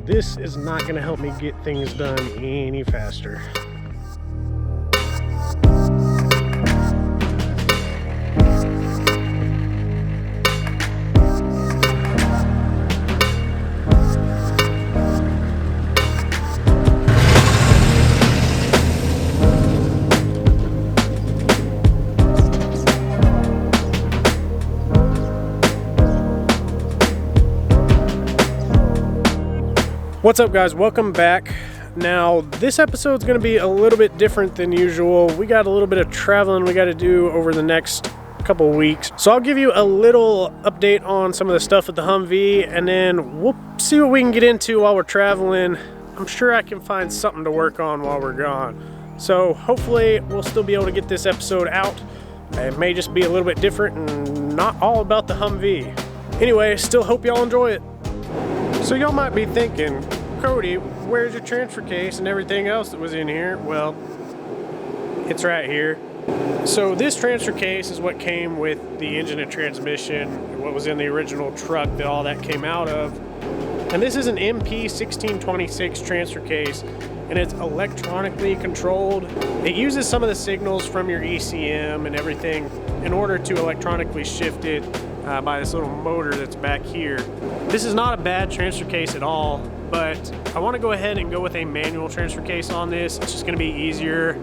this is not going to help me get things done any faster. What's up, guys? Welcome back. Now this episode is going to be a little bit different than usual. We got a little bit of traveling we got to do over the next couple weeks, so I'll give you a little update on some of the stuff with the Humvee, and then we'll see what we can get into while we're traveling. I'm sure I can find something to work on while we're gone, so hopefully we'll still be able to get this episode out. It may just be a little bit different and not all about the Humvee. Anyway, still hope y'all enjoy it. So y'all might be thinking, Cody, where's your transfer case and everything else that was in here? Well, it's right here. So this transfer case is what came with the engine and transmission, what was in the original truck that all that came out of. And this is an MP1626 transfer case, and it's electronically controlled. It uses some of the signals from your ECM and everything in order to electronically shift it by this little motor that's back here. This is not a bad transfer case at all, but I want to go ahead and go with a manual transfer case on this. It's just going to be easier,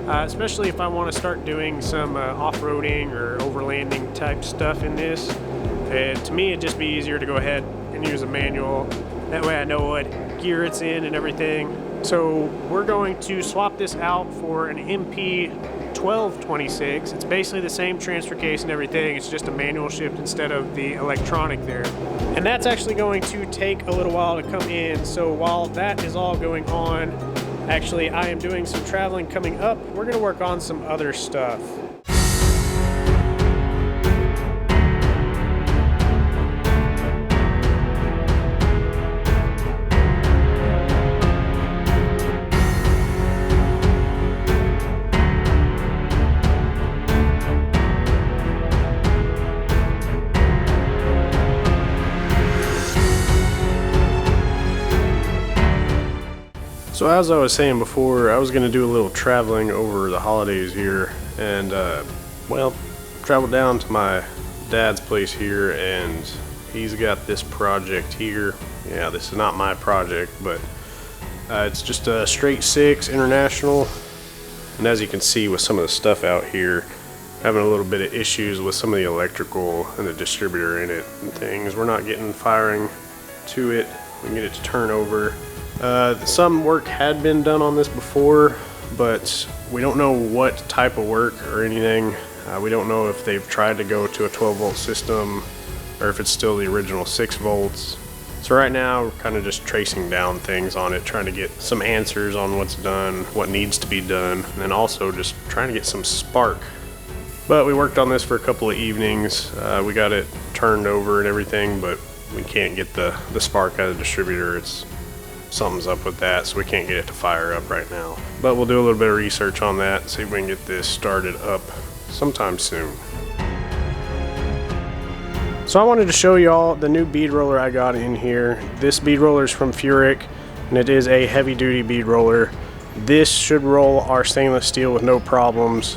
especially if I want to start doing some off-roading or overlanding type stuff in this. To me, it'd just be easier to go ahead and use a manual. That way I know what gear it's in and everything. So we're going to swap this out for an MP1226. It's basically the same transfer case and everything. It's just a manual shift instead of the electronic there. And that's actually going to take a little while to come in. So while that is all going on, actually I am doing some traveling coming up. We're going to work on some other stuff. So as I was saying before, I was going to do a little traveling over the holidays here, and well, traveled down to my dad's place here, and he's got this project here. Yeah, this is not my project, but it's just a straight 6 international, and as you can see with some of the stuff out here, having a little bit of issues with some of the electrical and the distributor in it and things. We're not getting firing to it. We can get it to turn over. Some work had been done on this before, but we don't know what type of work or anything. We don't know if they've tried to go to a 12-volt system or if it's still the original 6 volts. So right now we're kind of just tracing down things on it, trying to get some answers on what's done, what needs to be done, and then also just trying to get some spark. But we worked on this for a couple of evenings. We got it turned over and everything, but we can't get the spark out of the distributor. Something's up with that, so we can't get it to fire up right now. But we'll do a little bit of research on that and see if we can get this started up sometime soon. So I wanted to show y'all the new bead roller I got in here. This bead roller is from Furic, and it is a heavy duty bead roller. This should roll our stainless steel with no problems.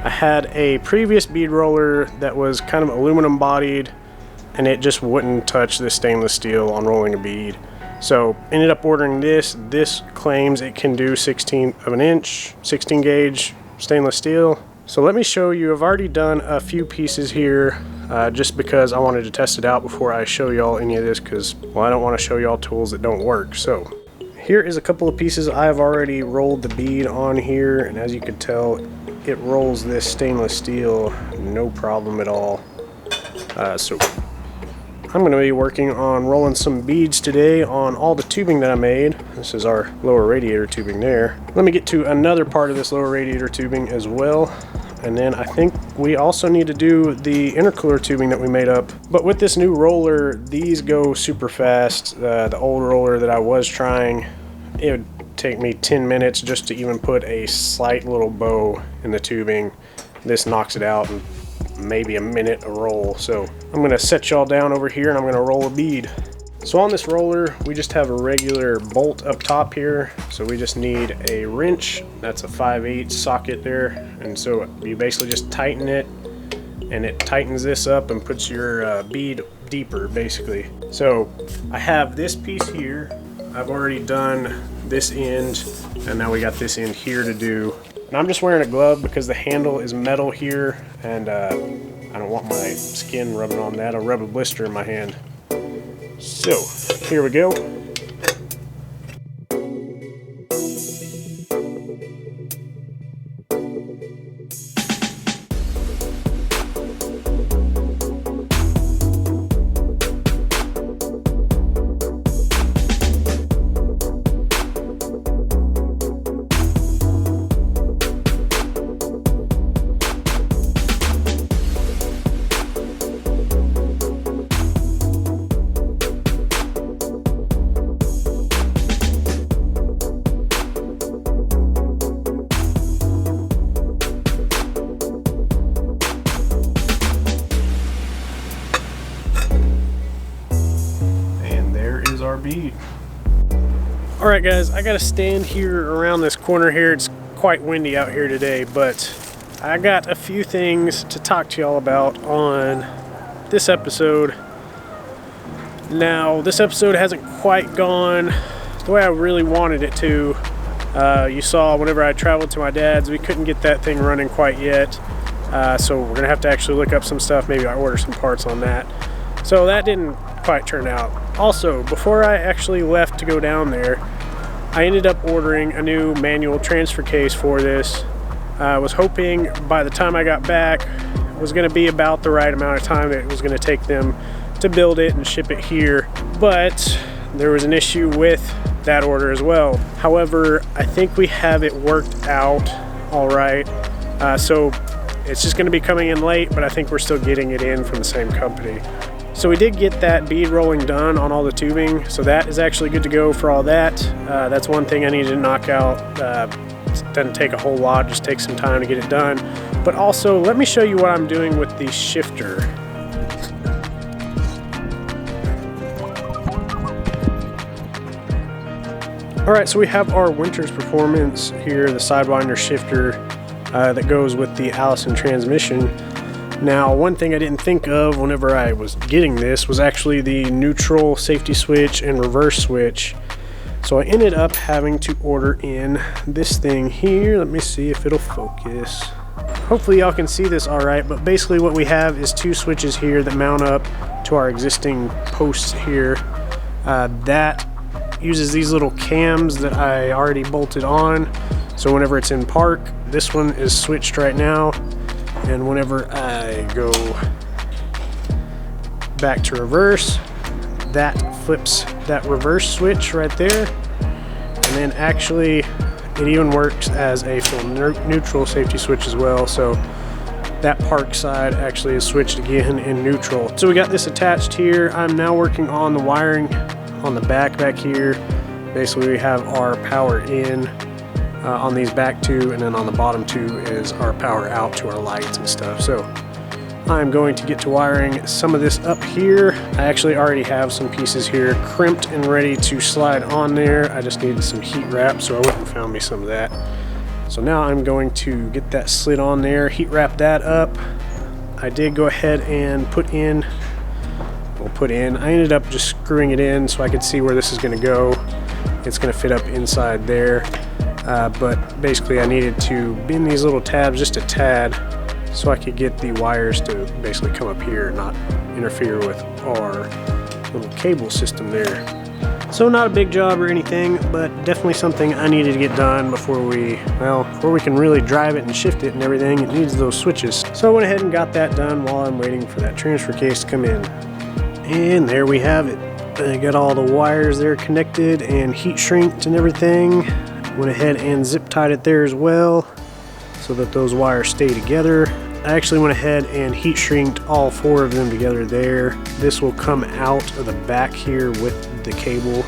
I had a previous bead roller that was kind of aluminum bodied, and it just wouldn't touch the stainless steel on rolling a bead. So ended up ordering this. This claims it can do 1/16 of an inch, 16 gauge stainless steel. So let me show you. I've already done a few pieces here just because I wanted to test it out before I show y'all any of this, because, well, I don't want to show y'all tools that don't work. So here is a couple of pieces. I've already rolled the bead on here, and as you can tell, it rolls this stainless steel no problem at all. So I'm going to be working on rolling some beads today on all the tubing that I made. This is our lower radiator tubing there. Let me get to another part of this lower radiator tubing as well. And then I think we also need to do the intercooler tubing that we made up. But with this new roller, these go super fast. The old roller that I was trying, it would take me 10 minutes just to even put a slight little bow in the tubing. This knocks it out in maybe a minute a roll. So I'm gonna set y'all down over here and I'm gonna roll a bead. So on this roller, we just have a regular bolt up top here. So we just need a wrench. That's a 5/8 socket there. And so you basically just tighten it, and it tightens this up and puts your bead deeper, basically. So I have this piece here. I've already done this end, and now we got this end here to do. And I'm just wearing a glove because the handle is metal here, and I don't want my skin rubbing on that. I'll rub a blister in my hand. So, here we go. Our bead. All right, guys, I gotta stand here around this corner here. It's quite windy out here today, but I got a few things to talk to y'all about on this episode. Now, this episode hasn't quite gone the way I really wanted it to. You saw whenever I traveled to my dad's, we couldn't get that thing running quite yet. So we're gonna have to actually look up some stuff. Maybe I order some parts on that. So that didn't quite turn out. Also, before I actually left to go down there, I ended up ordering a new manual transfer case for this. I was hoping by the time I got back, it was going to be about the right amount of time that it was going to take them to build it and ship it here. But there was an issue with that order as well. However, I think we have it worked out all right. So it's just going to be coming in late, but I think we're still getting it in from the same company. So we did get that bead rolling done on all the tubing, so that is actually good to go for all that. That's one thing I needed to knock out. It doesn't take a whole lot, just takes some time to get it done. But also, let me show you what I'm doing with the shifter. All right, so we have our Winter's Performance here, the Sidewinder shifter that goes with the Allison transmission. Now, one thing I didn't think of whenever I was getting this was actually the neutral safety switch and reverse switch. So I ended up having to order in this thing here. Let me see if it'll focus. Hopefully y'all can see this all right, but basically what we have is two switches here that mount up to our existing posts here. That uses these little cams that I already bolted on. So whenever it's in park, this one is switched right now. And whenever I go back to reverse, that flips that reverse switch right there. And then actually, it even works as a full neutral safety switch as well. So that park side actually is switched again in neutral. So we got this attached here. I'm now working on the wiring on the back here. Basically, we have our power in on these back two, and then on the bottom two is our power out to our lights and stuff. So I'm going to get to wiring some of this up here. I actually already have some pieces here crimped and ready to slide on there. I just needed some heat wrap, so I went and found me some of that. So now I'm going to get that slid on there, heat wrap that up. I did go ahead and put in, I ended up just screwing it in so I could see where this is going to go. It's going to fit up inside there. But basically I needed to bend these little tabs just a tad so I could get the wires to basically come up here and not interfere with our little cable system there. So not a big job or anything, but definitely something I needed to get done before we can really drive it and shift it and everything. It needs those switches. So I went ahead and got that done while I'm waiting for that transfer case to come in. And there we have it. I got all the wires there connected and heat shrinked and everything. Went ahead and zip tied it there as well so that those wires stay together. I actually went ahead and heat shrinked all four of them together there. This will come out of the back here with the cable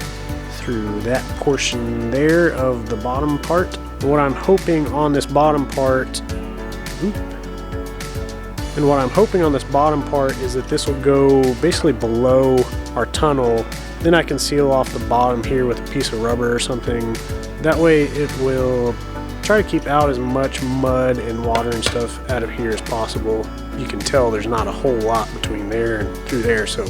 through that portion there of the bottom part. And what I'm hoping on this bottom part is that this will go basically below our tunnel Then I can seal off the bottom here with a piece of rubber or something. That way it will try to keep out as much mud and water and stuff out of here as possible. You can tell there's not a whole lot between there and through there, so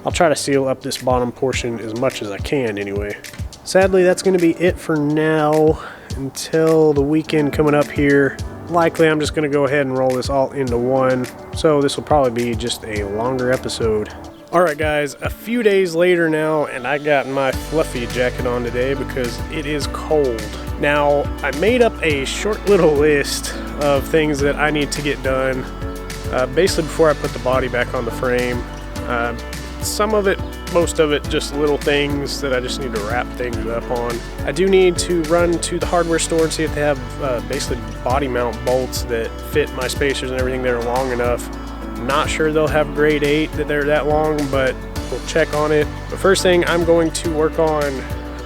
I'll try to seal up this bottom portion as much as I can anyway. Sadly, that's going to be it for now until the weekend coming up here. Likely I'm just going to go ahead and roll this all into one, so this will probably be just a longer episode. Alright guys, a few days later now, and I got my fluffy jacket on today because it is cold. Now, I made up a short little list of things that I need to get done, basically before I put the body back on the frame. Some of it, most of it, just little things that I just need to wrap things up on. I do need to run to the hardware store and see if they have basically body mount bolts that fit my spacers and everything that are long enough. I'm not sure they'll have grade 8 that they're that long, but we'll check on it. But first thing, I'm going to work on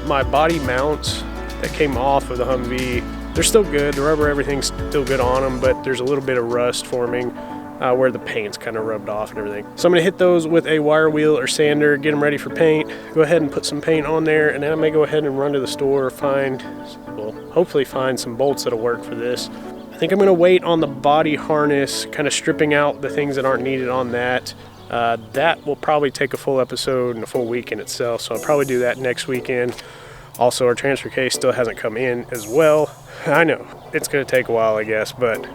my body mounts that came off of the Humvee. They're still good, the rubber, everything's still good on them, but there's a little bit of rust forming where the paint's kind of rubbed off and everything. So I'm gonna hit those with a wire wheel or sander, get them ready for paint, go ahead and put some paint on there, and then I may go ahead and run to the store, hopefully find some bolts that'll work for this. I think I'm gonna wait on the body harness, kind of stripping out the things that aren't needed on that. That will probably take a full episode and a full week in itself, so I'll probably do that next weekend. Also, our transfer case still hasn't come in as well. I know, it's gonna take a while, I guess, but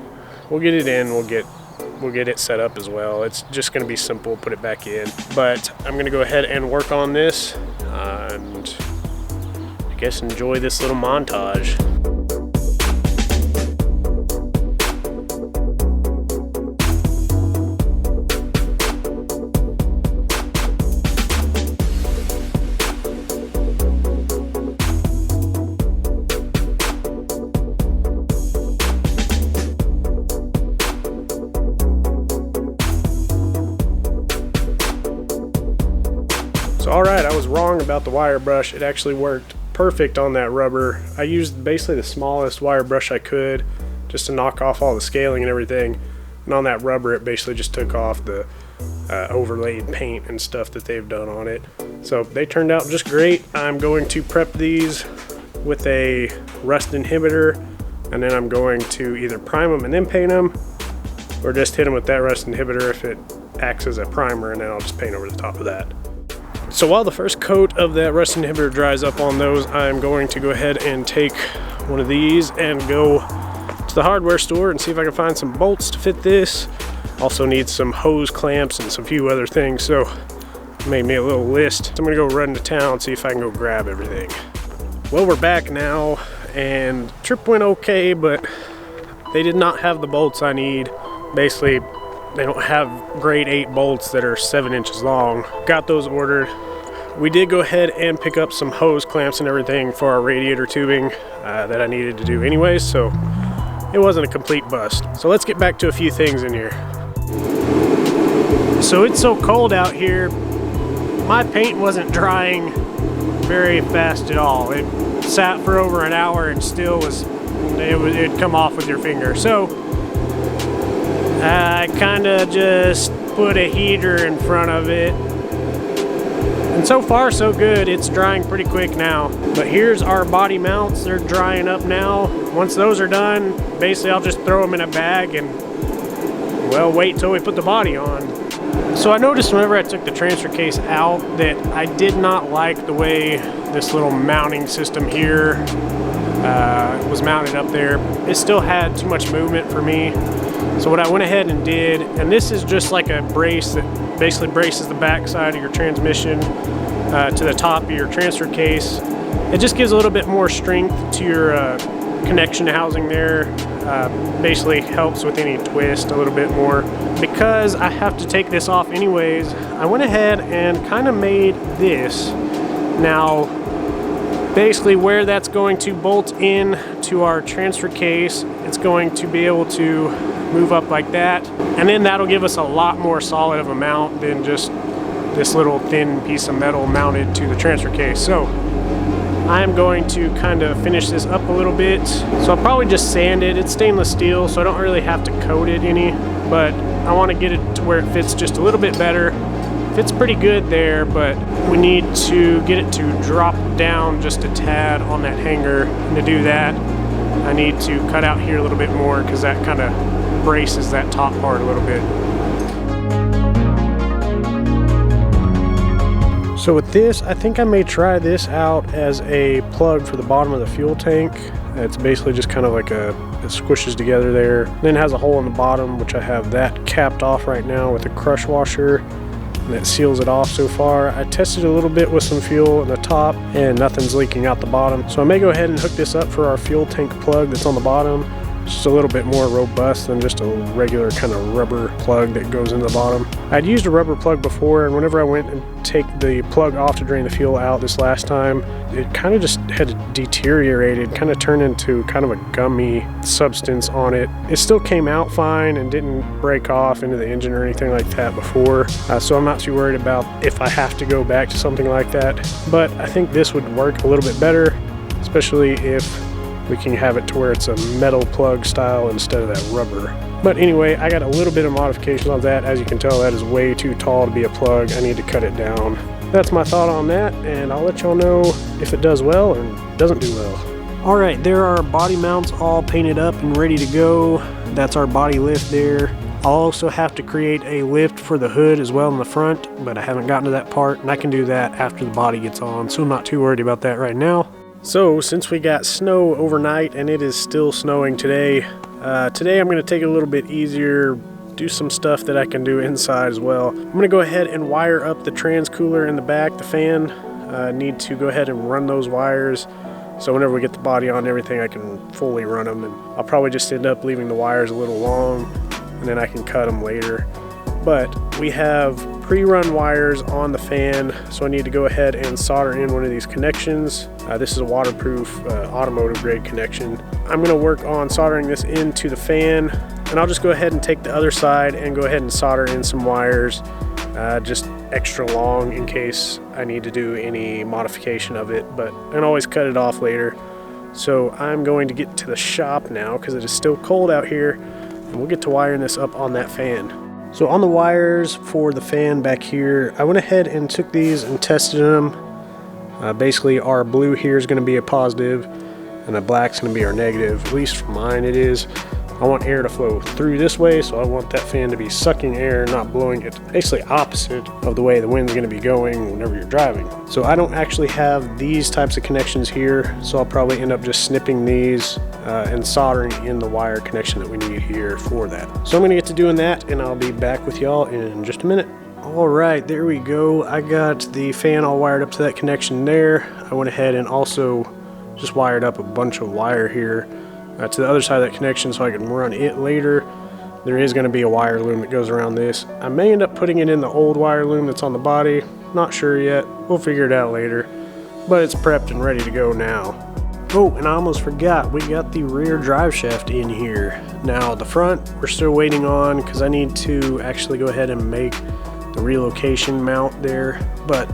we'll get it in, we'll get it set up as well. It's just gonna be simple, put it back in. But I'm gonna go ahead and work on this, and I guess enjoy this little montage. Alright, I was wrong about the wire brush. It actually worked perfect on that rubber. I used basically the smallest wire brush I could just to knock off all the scaling and everything. And on that rubber, it basically just took off the overlaid paint and stuff that they've done on it. So they turned out just great. I'm going to prep these with a rust inhibitor, and then I'm going to either prime them and then paint them, or just hit them with that rust inhibitor if it acts as a primer, and then I'll just paint over the top of that. So while the first coat of that rust inhibitor dries up on those, I'm going to go ahead and take one of these and go to the hardware store and see if I can find some bolts to fit this. Also need some hose clamps and some few other things, so I made me a little list. So I'm gonna go run to town and see if I can go grab everything. Well, we're back now, and trip went okay, but they did not have the bolts I need. Basically, they don't have grade 8 bolts that are 7 inches long. Got those ordered. We did go ahead and pick up some hose clamps and everything for our radiator tubing that I needed to do anyways, so it wasn't a complete bust. So let's get back to a few things in here. So it's so cold out here, my paint wasn't drying very fast at all. It sat for over an hour and still it'd come off with your finger. So I kind of just put a heater in front of it, and so far so good. It's drying pretty quick now. But here's our body mounts. They're drying up now. Once those are done, basically I'll just throw them in a bag and, well, wait until we put the body on. So I noticed whenever I took the transfer case out that I did not like the way this little mounting system here was mounted up there. It still had too much movement for me. So what I went ahead and did, and this is just like a brace that basically braces the back side of your transmission to the top of your transfer case. It just gives a little bit more strength to your connection housing there. Basically helps with any twist a little bit more. Because I have to take this off anyways, I went ahead and kind of made this. Now, basically where that's going to bolt in to our transfer case, it's going to be able to move up like that, and then that'll give us a lot more solid of a mount than just this little thin piece of metal mounted to the transfer case. So I am going to kind of finish this up a little bit. So I'll probably just sand it. It's stainless steel, so I don't really have to coat it any, but I want to get it to where it fits just a little bit better. fits pretty good there, but we need to get it to drop down just a tad on that hanger. And to do that, I need to cut out here a little bit more because that kind of braces that top part a little bit. So with this, I think I may try this out as a plug for the bottom of the fuel tank. It's basically just kind of like it squishes together there. Then it has a hole in the bottom, which I have that capped off right now with a crush washer, and that seals it off so far. I tested a little bit with some fuel in the top and nothing's leaking out the bottom. So I may go ahead and hook this up for our fuel tank plug that's on the bottom. It's just a little bit more robust than just a regular kind of rubber plug that goes in the bottom. I'd used a rubber plug before, and whenever I went and take the plug off to drain the fuel out this last time, it kind of just had deteriorated, kind of turned into kind of a gummy substance on it. It still came out fine and didn't break off into the engine or anything like that before, so I'm not too worried about if I have to go back to something like that. But I think this would work a little bit better, especially if we can have it to where it's a metal plug style instead of that rubber. But anyway, I got a little bit of modifications on that. As you can tell, that is way too tall to be a plug. I need to cut it down. That's my thought on that, and I'll let y'all know if it does well or doesn't do well. All right, there are body mounts all painted up and ready to go. That's our body lift there. I'll also have to create a lift for the hood as well in the front, but I haven't gotten to that part, and I can do that after the body gets on, so I'm not too worried about that right now. So since we got snow overnight and it is still snowing today, I'm going to take it a little bit easier, do some stuff that I can do inside as well. I'm going to go ahead and wire up the trans cooler in the back, the fan. Need to go ahead and run those wires, so whenever we get the body on and everything, I can fully run them. And I'll probably just end up leaving the wires a little long, and then I can cut them later. But we have pre-run wires on the fan, so I need to go ahead and solder in one of these connections. This is a waterproof automotive grade connection. I'm going to work on soldering this into the fan, and I'll just go ahead and take the other side and go ahead and solder in some wires, just extra long in case I need to do any modification of it, but I can always cut it off later. So I'm going to get to the shop now because it is still cold out here, and we'll get to wiring this up on that fan. So on the wires for the fan back here, I went ahead and took these and tested them. Basically our blue here is going to be a positive and the black is going to be our negative. At least for mine it is. I want air to flow through this way, so I want that fan to be sucking air, not blowing it. Basically opposite of the way the wind's going to be going whenever you're driving. So I don't actually have these types of connections here, so I'll probably end up just snipping these and soldering in the wire connection that we need here for that. So I'm going to get to doing that, and I'll be back with y'all in just a minute. All right, there we go. I got the fan all wired up to that connection there. I went ahead and also just wired up a bunch of wire here to the other side of that connection so I can run it later. There is going to be a wire loom that goes around this. I may end up putting it in the old wire loom that's on the body. Not sure yet. We'll figure it out later. But it's prepped and ready to go now. Oh, and I almost forgot, we got the rear drive shaft in here. Now the front we're still waiting on because I need to actually go ahead and make the relocation mount there. But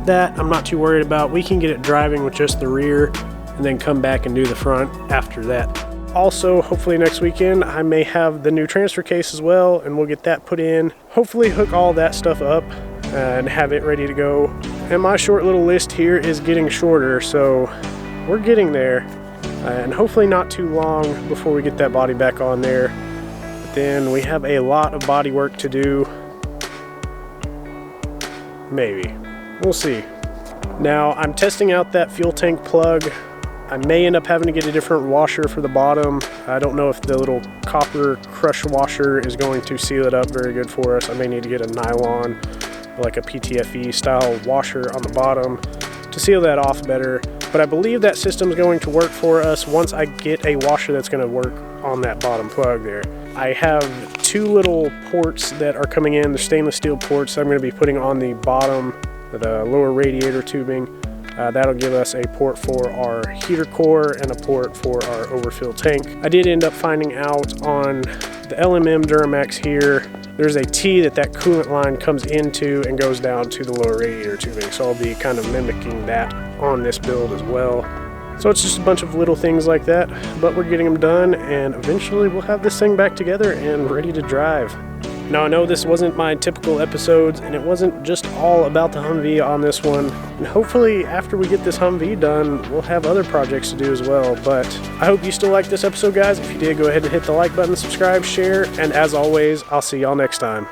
that I'm not too worried about. We can get it driving with just the rear and then come back and do the front after that. Also, hopefully next weekend I may have the new transfer case as well, and we'll get that put in. Hopefully hook all that stuff up and have it ready to go. And my short little list here is getting shorter, so we're getting there. And hopefully not too long before we get that body back on there. But then we have a lot of body work to do. Maybe. We'll see. Now I'm testing out that fuel tank plug. I may end up having to get a different washer for the bottom. I don't know if the little copper crush washer is going to seal it up very good for us. I may need to get a nylon, like a PTFE style washer on the bottom to seal that off better. But I believe that system is going to work for us once I get a washer that's going to work on that bottom plug there. I have two little ports that are coming in. They're stainless steel ports that I'm going to be putting on the bottom of the lower radiator tubing. That'll give us a port for our heater core and a port for our overfill tank. I did end up finding out on the LMM Duramax here, there's a T that coolant line comes into and goes down to the lower radiator tubing. So I'll be kind of mimicking that on this build as well. So it's just a bunch of little things like that, but we're getting them done, and eventually we'll have this thing back together and ready to drive. Now I know this wasn't my typical episodes, and it wasn't just all about the Humvee on this one, and hopefully after we get this Humvee done, we'll have other projects to do as well. But I hope you still like this episode, guys. If you did, go ahead and hit the like button, subscribe, share, and as always, I'll see y'all next time.